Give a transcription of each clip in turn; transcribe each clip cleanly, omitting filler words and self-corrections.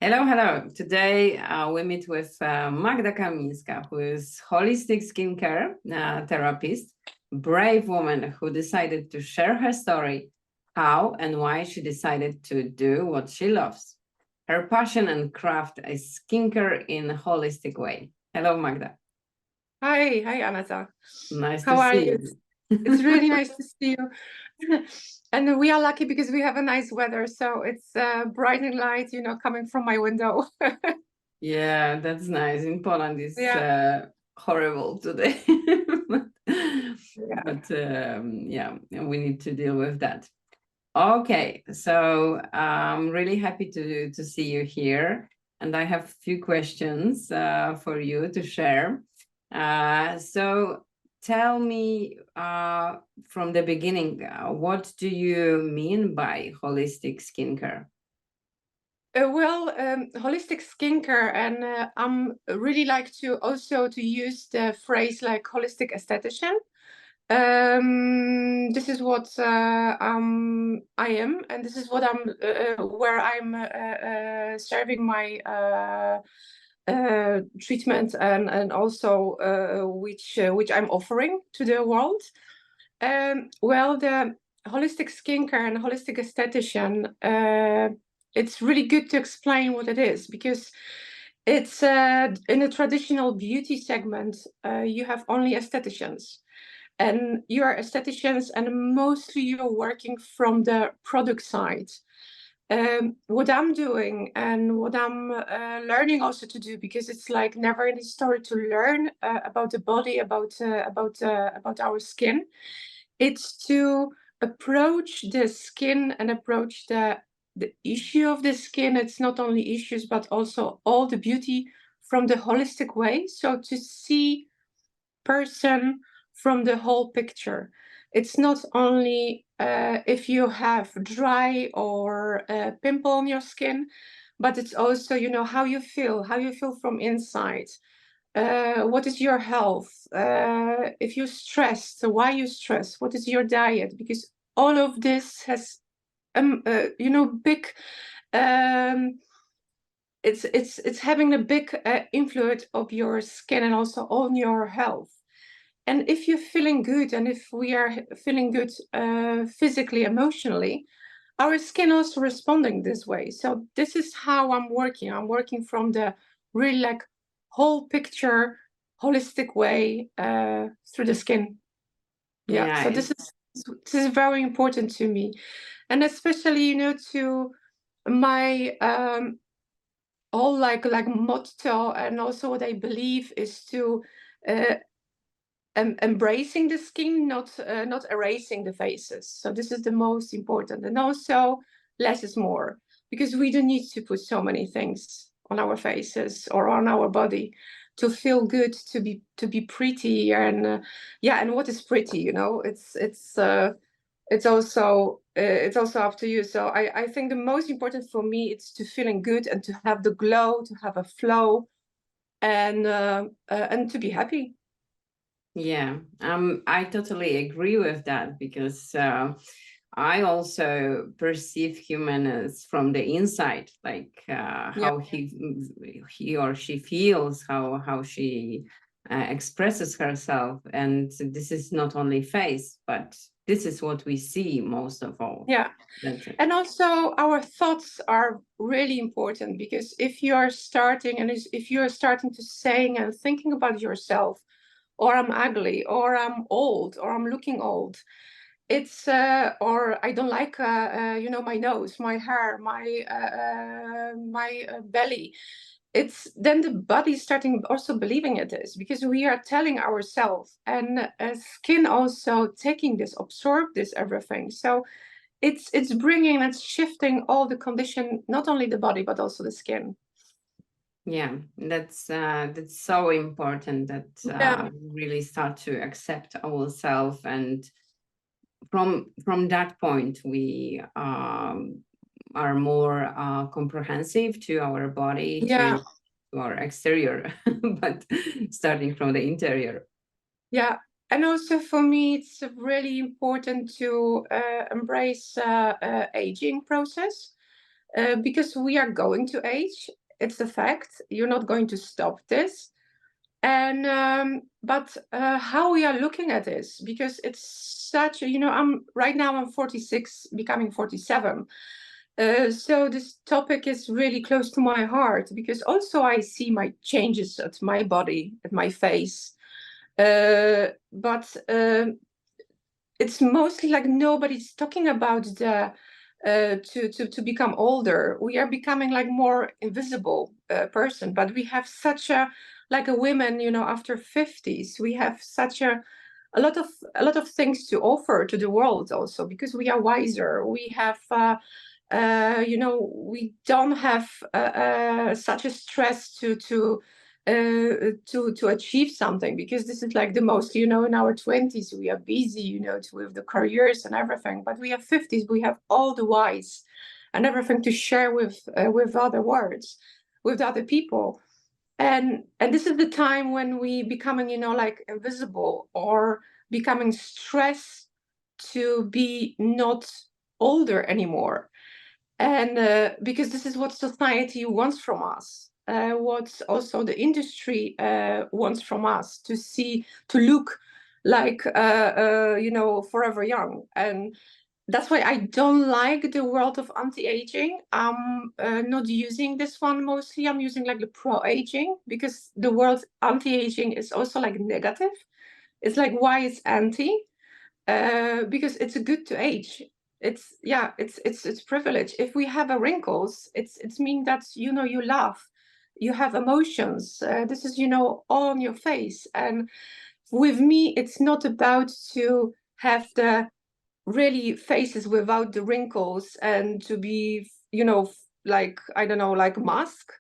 Hello, hello. Today we meet with Magda Kaminska, who is holistic skincare therapist, brave woman who decided to share her story, how and why she decided to do what she loves. Her passion and craft is skincare in a holistic way. Hello, Magda. Hi, Anata. Nice to How are see you? you. It's really nice to see you. And we are lucky because we have a nice weather, so it's bright and light, coming from my window. Yeah, that's nice. In Poland, it's Yeah, horrible today. yeah. Yeah, we need to deal with that. Okay, so I'm really happy to see you here, and I have a few questions for you to share. So tell me from the beginning, what do you mean by holistic skincare? Holistic skincare, and I'm really like to also to use the phrase like holistic esthetician. This is what I am, and this is what I'm where I'm serving my treatment and also which I'm offering to the world. The holistic skincare and holistic esthetician, it's really good to explain what it is because it's in a traditional beauty segment, you have only estheticians. And you are estheticians, and mostly you're working from the product side. What I'm doing and what I'm learning also to do, because it's like never ending story to learn about the body, about our skin. It's to approach the skin and approach the issue of the skin. It's not only issues, but also all the beauty from the holistic way. So to see person from the whole picture. It's not only if you have dry or a pimple on your skin, but it's also, how you feel from inside. What is your health? If you're stressed, so why you stress? What is your diet? Because all of this has, big. Um, it's having a big influence of your skin and also on your health. And if you're feeling good, and if we are feeling good physically, emotionally, our skin also responding this way. So this is how I'm working. I'm working from the really like whole picture, holistic way through the skin. Yeah. Yeah, So this is very important to me, and especially to my whole like motto, and also what I believe is to uh, embracing the skin, not erasing the faces. So this is the most important, and also less is more, because we don't need to put so many things on our faces or on our body to feel good, to be pretty, and yeah. And what is pretty? It's also up to you. So I think the most important for me is to feeling good and to have the glow, to have a flow, and to be happy. yeah. I totally agree with that because I also perceive human as from the inside, like Yeah. how he or she feels, how she expresses herself, and this is not only face, but this is what we see most of all. Yeah. That's it. And also our thoughts are really important, because if you are starting if you are starting to saying and thinking about yourself, or I'm ugly, or I'm old, or I'm looking old, it's or I don't like my nose, my hair, my belly. It's then the body starting also believing it is, because we are telling ourselves, and skin also taking this, absorb this everything. So it's bringing, it's shifting all the condition, not only the body but also the skin. Yeah, that's so important that Yeah, we really start to accept ourselves, and from that point we are more comprehensive to our body, yeah, to our exterior, but starting from the interior. yeah. And also for me, it's really important to embrace aging process. because we are going to age. It's a fact. You're not going to stop this. And but how we are looking at this, because it's such a, I'm 46, becoming 47. So this topic is really close to my heart, because also I see my changes at my body, at my face. But it's mostly like nobody's talking about the to become older. We are becoming like more invisible person, but we have such a, like a women, after 50s, we have such a lot of things to offer to the world also, because we are wiser. We have we don't have such a stress to achieve something, because this is like the most, in our 20s we are busy, with the careers and everything, but we have 50s, we have all the whys and everything to share with other words, with other people. And this is the time when we becoming, like invisible, or becoming stressed to be not older anymore. And because this is what society wants from us, what also the industry wants from us, to look like forever young. And that's why I don't like the world of anti-aging. I'm not using this one mostly. I'm using like the pro-aging, because the world anti-aging is also like negative. It's like, why is anti? Because it's good to age. It's privilege. If we have a wrinkles, it's mean that you laugh, you have emotions. This is all on your face. And with me, it's not about to have the really faces without the wrinkles and to be like, I don't know, like mask.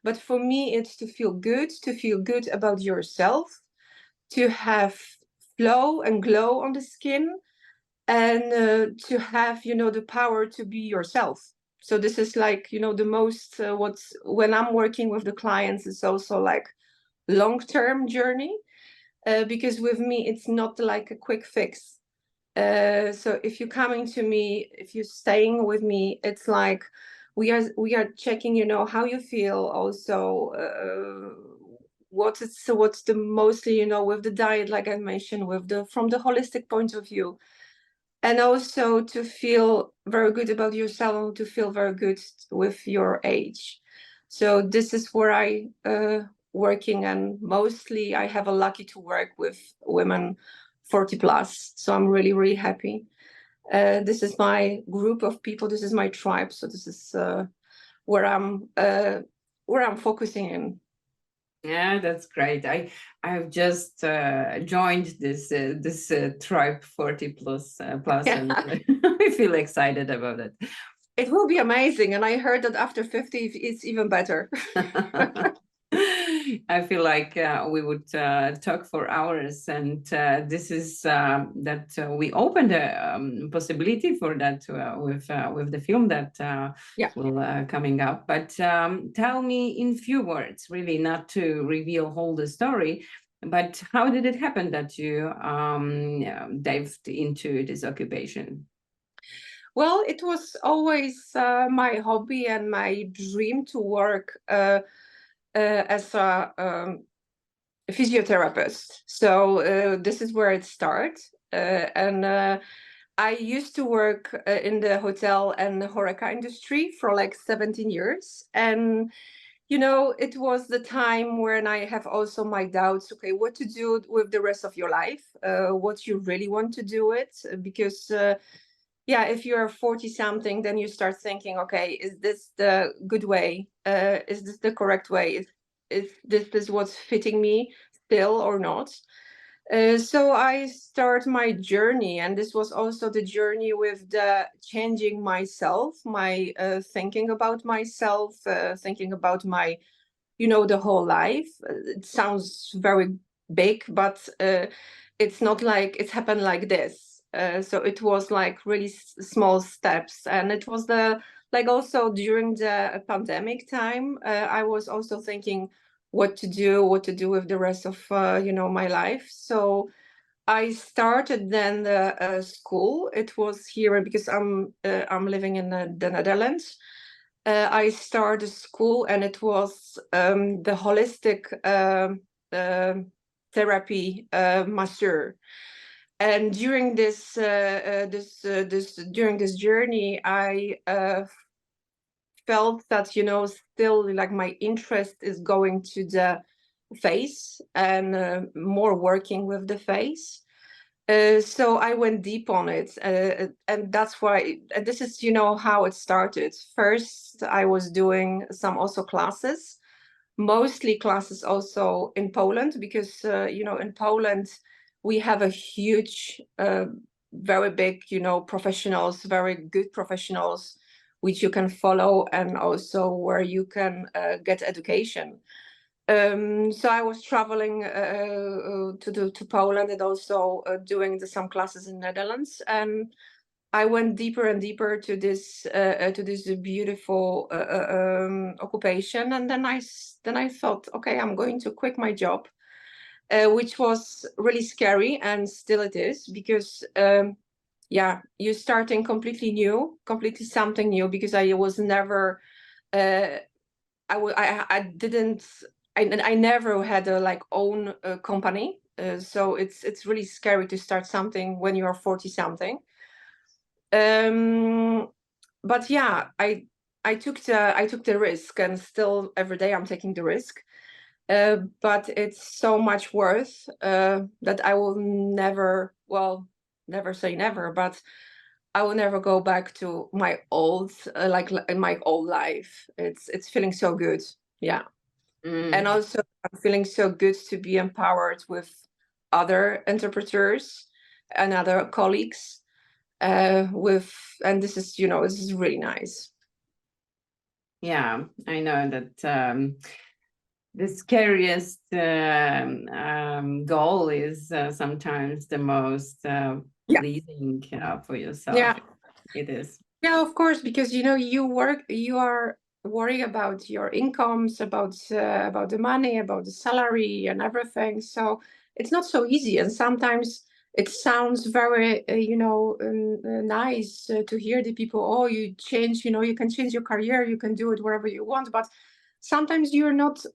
But for me, it's to feel good about yourself, to have flow and glow on the skin, and to have the power to be yourself. So this is like the most what's when I'm working with the clients, it's also like long-term journey, because with me it's not like a quick fix. So if you're coming to me, if you're staying with me, it's like we are checking how you feel, also what's the mostly with the diet, like I mentioned, with the from the holistic point of view, and also to feel very good about yourself, to feel very good with your age. So this is where I working, and mostly I have a lucky to work with women 40 plus. So I'm really, really happy. This is my group of people. This is my tribe. So this is where I'm focusing in. Yeah, that's great. I've just joined this tribe 40 plus and I feel excited about it. It will be amazing, and I heard that after 50 it's even better. I feel like we would talk for hours, and this is that we opened a possibility for that with the film that will coming up. But tell me in few words, really, not to reveal whole the story, but how did it happen that you dived into this occupation? Well, it was always my hobby and my dream to work as a physiotherapist. So this is where it starts. And I used to work in the hotel and the HoReCa industry for like 17 years. And, it was the time when I have also my doubts, okay, what to do with the rest of your life, what you really want to do it. Because if you're 40 something, then you start thinking, okay, is this the good way? Is this the correct way? Is this what's fitting me still or not? So I start my journey, and this was also the journey with the changing myself, my thinking about myself, thinking about my, the whole life. It sounds very big, but it's not like it's happened like this. So it was like really small steps, and it was like also during the pandemic time, I was also thinking what to do with the rest of my life. So I started then the school. It was here because I'm living in the Netherlands. I started school, and it was the holistic therapy master. And during during this journey, I felt that, you know, still like my interest is going to the face and more working with the face. So I went deep on it, and that's why this is, you know, how it started. First, I was doing some also classes, mostly classes also in Poland, because you know, in Poland we have a huge, very big, you know, professionals, very good professionals, which you can follow, and also where you can get education. So I was traveling to Poland, and also doing some classes in Netherlands, and I went deeper and deeper to this beautiful occupation, and then I thought, okay, I'm going to quit my job, which was really scary, and still it is, because yeah, you're starting completely new, completely something new, because I was never I didn't I never had a like own company, so it's really scary to start something when you're 40 something. But yeah, I took the risk, and still every day I'm taking the risk. But it's so much worth that I will never, well, never say never, but I will never go back to my old like in my old life. It's feeling so good. Yeah. And Mm. also I'm feeling so good to be empowered with other interpreters and other colleagues with, and this is, you know, this is really nice. Yeah, I know that the scariest goal is sometimes the most Yeah. pleasing for yourself. Yeah. It is. Yeah, of course, because you know you are worried about your incomes, about the money, about the salary and everything. So it's not so easy, and sometimes it sounds very nice to hear the people. Oh, you change, you know, you can change your career, you can do it wherever you want, but sometimes you're not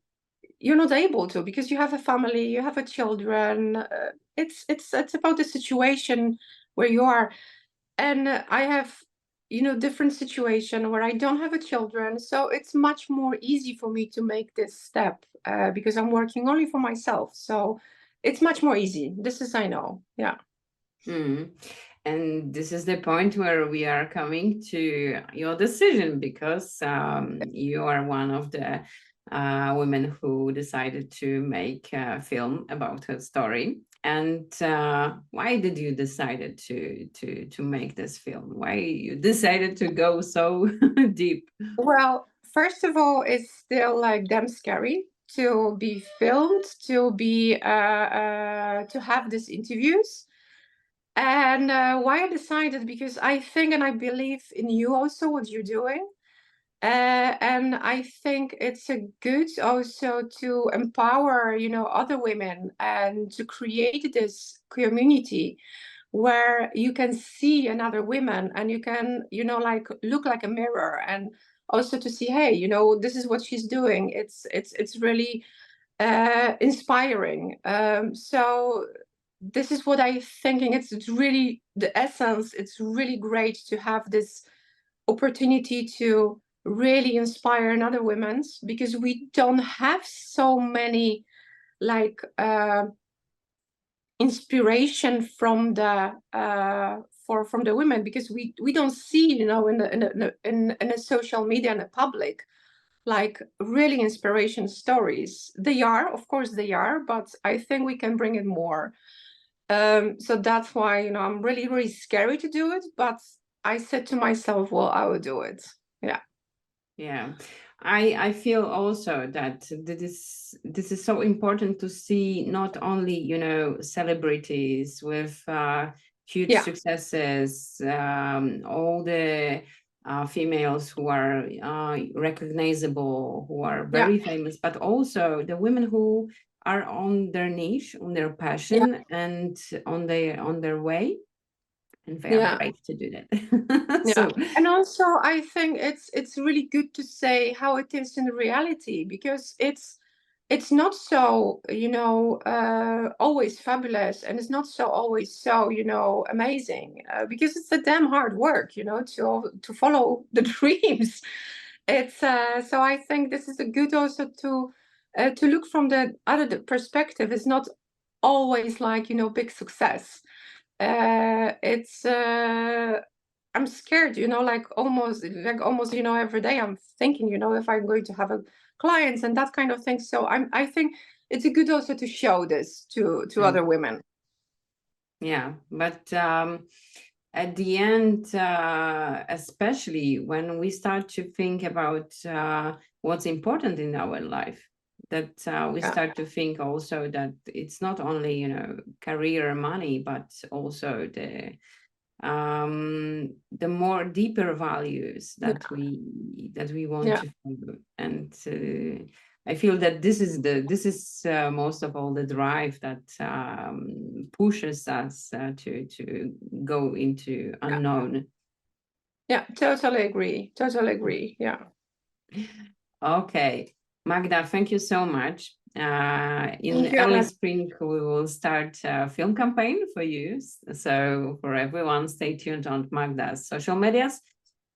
able to, because you have a family, you have a children. It's about the situation where you are, and I have, you know, different situation where I don't have a children, so it's much more easy for me to make this step because I'm working only for myself, so it's much more easy. This is, I know. Yeah. Mm. And this is the point where we are coming to your decision, because you are one of the women who decided to make a film about her story. And why did you decided to make this film? Why you decided to go so deep? Well, first of all, it's still like damn scary to be filmed, to have these interviews. And why I decided, because I think and I believe in you also, what you're doing. And I think it's a good also to empower, you know, other women, and to create this community where you can see another women, and you can, you know, like look like a mirror, and also to see, hey, you know, this is what she's doing. It's really inspiring. So this is what I thinking. It's really the essence. It's really great to have this opportunity to really inspire another women's, because we don't have so many like inspiration from the from the women, because we don't see, you know, in the social media and the public, like really inspiration stories. They are, of course they are, but I think we can bring it more. So that's why, you know, I'm really, really scary to do it, but I said to myself, well, I will do it. Yeah. Yeah, I feel also that this is so important to see, not only, you know, celebrities with huge Yeah. successes, all the females who are recognizable, who are Yeah. very famous, but also the women who are on their niche, on their Yeah. passion, and on their way. and very brave to do that. Yeah, So and also I think it's really good to say how it is in reality, because it's not so, always fabulous, and it's not so always so, amazing, because it's a damn hard work, to follow the dreams. It's so I think this is a good also to look from the other perspective. It's not always like, big success. It's I'm scared, like almost, every day I'm thinking, if I'm going to have a clients and that kind of thing. So I think it's a good also to show this to other women. Yeah, but at the end, especially when we start to think about what's important in our life, that we start to think also that it's not only, career, money, but also the more deeper values that we want to follow. And I feel that this is most of all the drive that pushes us to go into unknown. Yeah, totally agree. Yeah. Okay, Magda, thank you so much. In you, early Anna. spring, we will start a film campaign for you. So for everyone, stay tuned on Magda's social medias.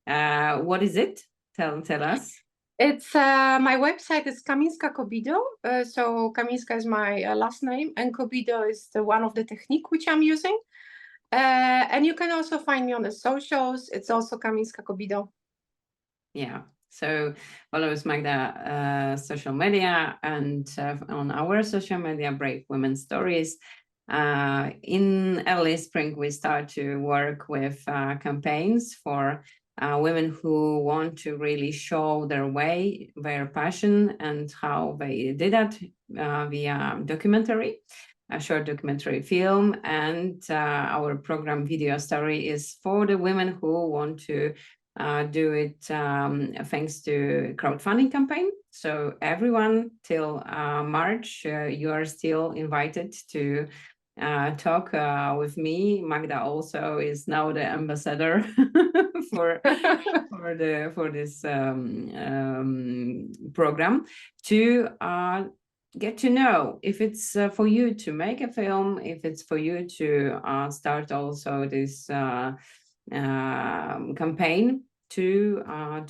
What is it? Tell us. It's my website is Kaminska Kobido. So Kaminska is my last name, and Kobido is the one of the technique which I'm using. And you can also find me on the socials. It's also Kaminska Kobido. Yeah. So follow us, Magda, social media, and on our social media, Brave Women Stories. In early spring, we start to work with campaigns for women who want to really show their way, their passion, and how they did that via documentary, a short documentary film. And our program Video Story is for the women who want to do it thanks to crowdfunding campaign. So everyone till March, you are still invited to talk with me. Magda also is now the ambassador for this program to get to know if it's for you to make a film, if it's for you to start also this campaign to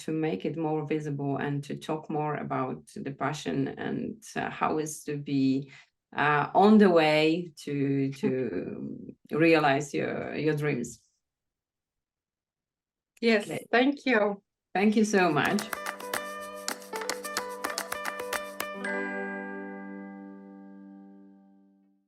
make it more visible and to talk more about the passion and how is to be on the way to realize your dreams. Yes, thank you. Thank you so much.